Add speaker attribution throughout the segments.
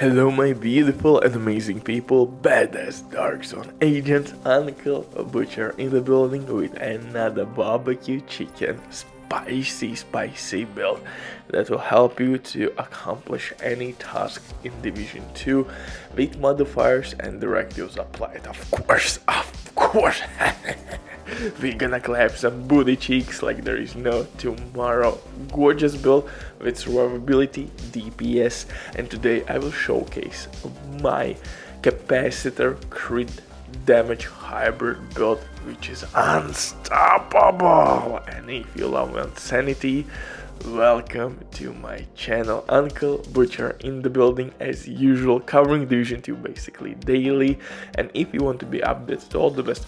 Speaker 1: Hello my beautiful and amazing people, badass Dark Zone agent Uncle Butcher in the building with another barbecue chicken spicy build that will help you to accomplish any task in Division 2 with modifiers and directives applied. Of course. We're gonna clap some booty cheeks like there is no tomorrow. Gorgeous build with survivability, DPS, and today I will showcase my capacitor crit damage hybrid build, which is unstoppable. And if you love insanity, welcome to my channel. Uncle Butcher in the building as usual, covering Division 2 basically daily. And if you want to be updated to all the best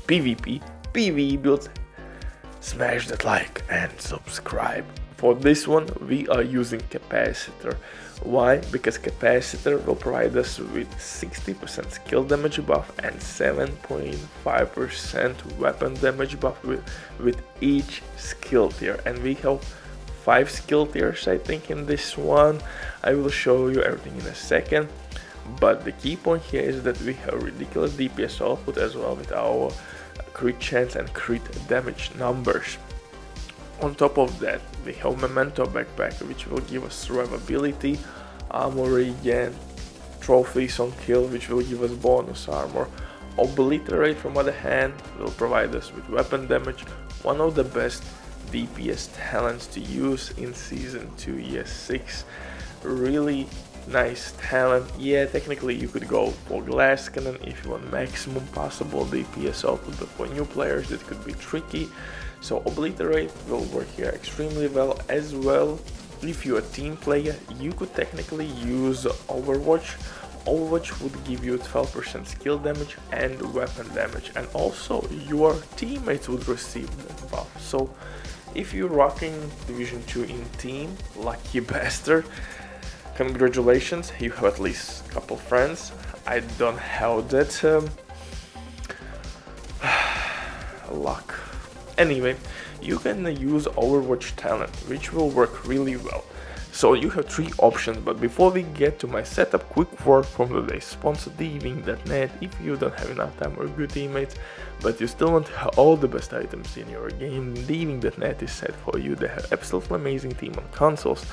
Speaker 1: PvP, PVE builds, smash that like and subscribe. For this one we are using capacitor. Why? Because capacitor will provide us with 60% skill damage buff and 7.5% weapon damage buff with each skill tier, and we have 5 skill tiers I think in this one. I will show you everything in a second, but the key point here is that we have ridiculous DPS output as well with our crit chance and crit damage numbers. On top of that, we have memento backpack, which will give us survivability, armor regen, trophies on kill, which will give us bonus armor. Obliterate, from other hand, will provide us with weapon damage, one of the best DPS talents to use in season 2 year 6. Really nice talent. Yeah, technically you could go for glass cannon if you want maximum possible DPS output, but for new players that could be tricky. So obliterate will work here extremely well as well. If you're a team player, you could technically use Overwatch. Overwatch would give you 12% skill damage and weapon damage, and also your teammates would receive that buff. So if you're rocking Division 2 in team, lucky bastard, congratulations, you have at least a couple friends. I don't have that luck. Anyway, you can use Overwatch talent, which will work really well. So you have 3 options, but before we get to my setup, quick word from today's sponsor, DIDN. If you don't have enough time or good teammates, but you still want all the best items in your game, DIDN is set for you. They have absolutely amazing team on consoles.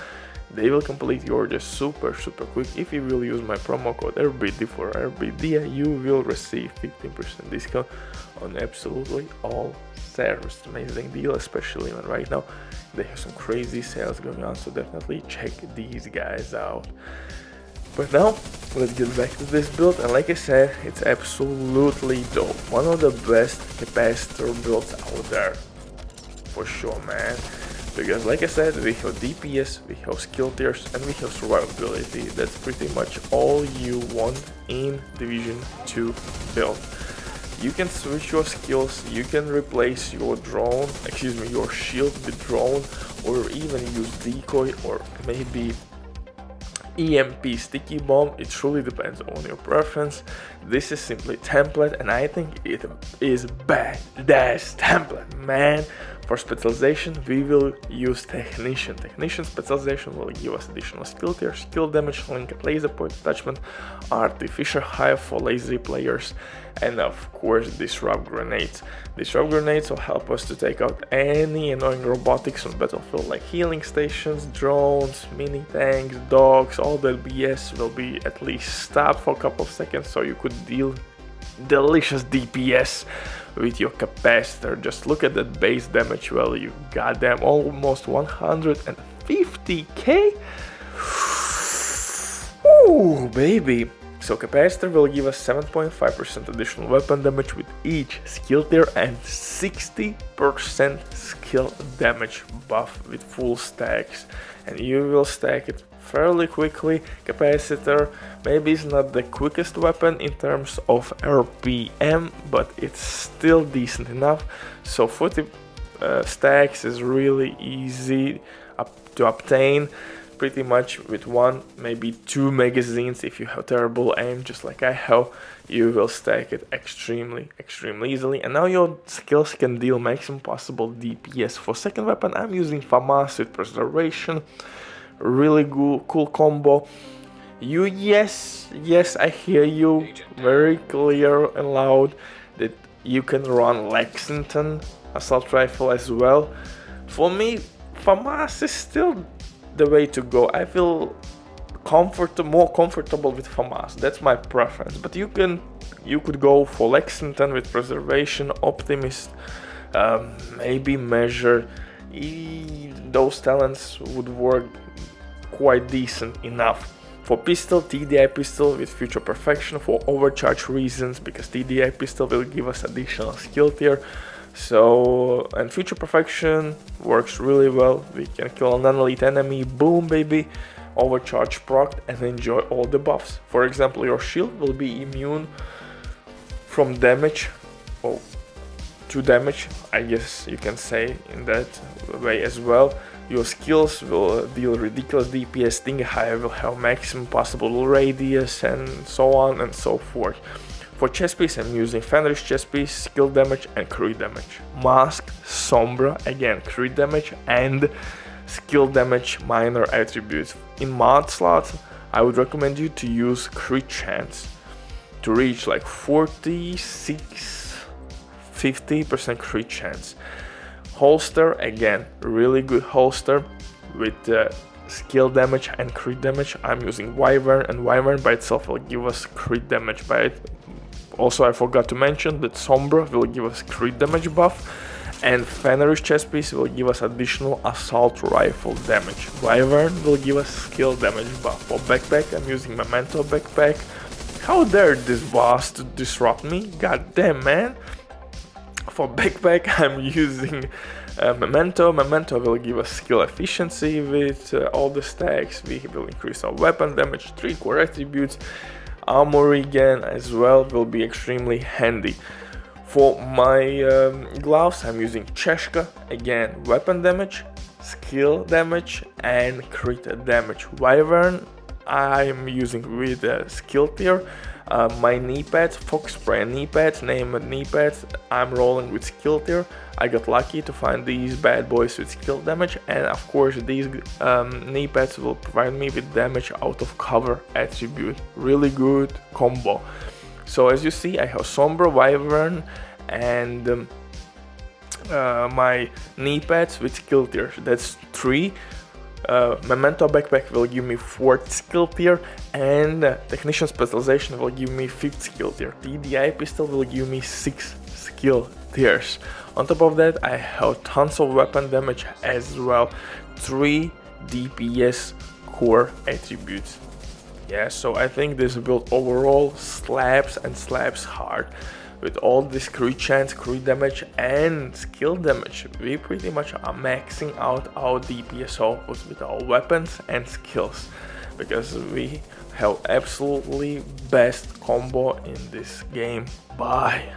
Speaker 1: They will complete your order super quick. If you will use my promo code RBD for RBD, you will receive 15% discount on absolutely all servers. Amazing deal, especially when right now they have some crazy sales going on, so definitely check these guys out. But now let's get back to this build, and like I said, it's absolutely dope. One of the best capacitor builds out there for sure, man. Because like I said, we have DPS, we have skill tiers, and we have survivability. That's pretty much all you want in Division 2 build. You can switch your skills, you can replace your your shield with drone, or even use decoy or maybe EMP sticky bomb. It truly depends on your preference. This is simply template, and I think it is badass template, man. For specialization, we will use technician. Technician specialization will give us additional skill tier, skill damage, link at laser point attachment, artificial hive for lazy players, and of course disrupt grenades. Disrupt grenades will help us to take out any annoying robotics on battlefield, like healing stations, drones, mini tanks, dogs. All that BS will be at least stopped for a couple of seconds, so you could deal delicious DPS with your capacitor. Just look at that base damage value, goddamn, almost 150k. Ooh, baby. So capacitor will give us 7.5% additional weapon damage with each skill tier and 60% skill damage buff with full stacks, and you will stack it fairly quickly. Capacitor maybe is not the quickest weapon in terms of RPM, but it's still decent enough. So 40 stacks is really easy to obtain, pretty much with 1, maybe 2 magazines. If you have terrible aim, just like I have, you will stack it extremely easily. And now your skills can deal maximum possible DPS. For second weapon, I'm using FAMAS with preservation. Really cool combo. Yes, I hear you very clear and loud that you can run Lexington assault rifle as well. For me, FAMAS is still the way to go. I feel more comfortable with FAMAS. That's my preference. But you could go for Lexington with preservation, optimist, maybe measure. Those talents would work quite decent enough. For pistol, TDI pistol with future perfection for overcharge reasons, because TDI pistol will give us additional skill tier. So, and future perfection works really well. We can kill a non-elite enemy, boom baby, overcharge proc, and enjoy all the buffs. For example, your shield will be immune from damage, to damage, I guess you can say in that way as well. Your skills will deal ridiculous DPS, Sting High will have maximum possible radius, and so on and so forth. For chest piece, I'm using Fenris chest piece, skill damage and crit damage. Mask, Sombra, again crit damage and skill damage minor attributes. In mod slots, I would recommend you to use crit chance to reach like 46-50% crit chance. Holster, again, really good holster with skill damage and crit damage. I'm using Wyvern, and Wyvern by itself will give us crit damage by it. Also, I forgot to mention that Sombra will give us crit damage buff, and Fenris chest piece will give us additional assault rifle damage. Wyvern will give us skill damage buff. For backpack, I'm using Memento backpack. How dare this boss to disrupt me? God damn, man. For backpack, I'm using Memento. Memento will give us skill efficiency with all the stacks. We will increase our weapon damage, 3 core attributes. Armor regen as well will be extremely handy. For my gloves, I'm using Cheshka. Again, weapon damage, skill damage, and crit damage. Wyvern, I'm using with skill tier. My knee pads, Fox Spray knee pads, named knee pads, I'm rolling with skill tier. I got lucky to find these bad boys with skill damage, and of course these knee pads will provide me with damage out of cover attribute. Really good combo. So as you see, I have Sombra, Wyvern, and my knee pads with skill tier. That's 3. Memento backpack will give me 4th skill tier, and Technician specialization will give me 5th skill tier. TDI pistol will give me 6 skill tiers. On top of that, I have tons of weapon damage as well, 3 DPS core attributes. Yeah, so I think this build overall slaps hard. With all this crit chance, crit damage and skill damage, we pretty much are maxing out our DPS outputs with our weapons and skills, because we have absolutely best combo in this game. Bye.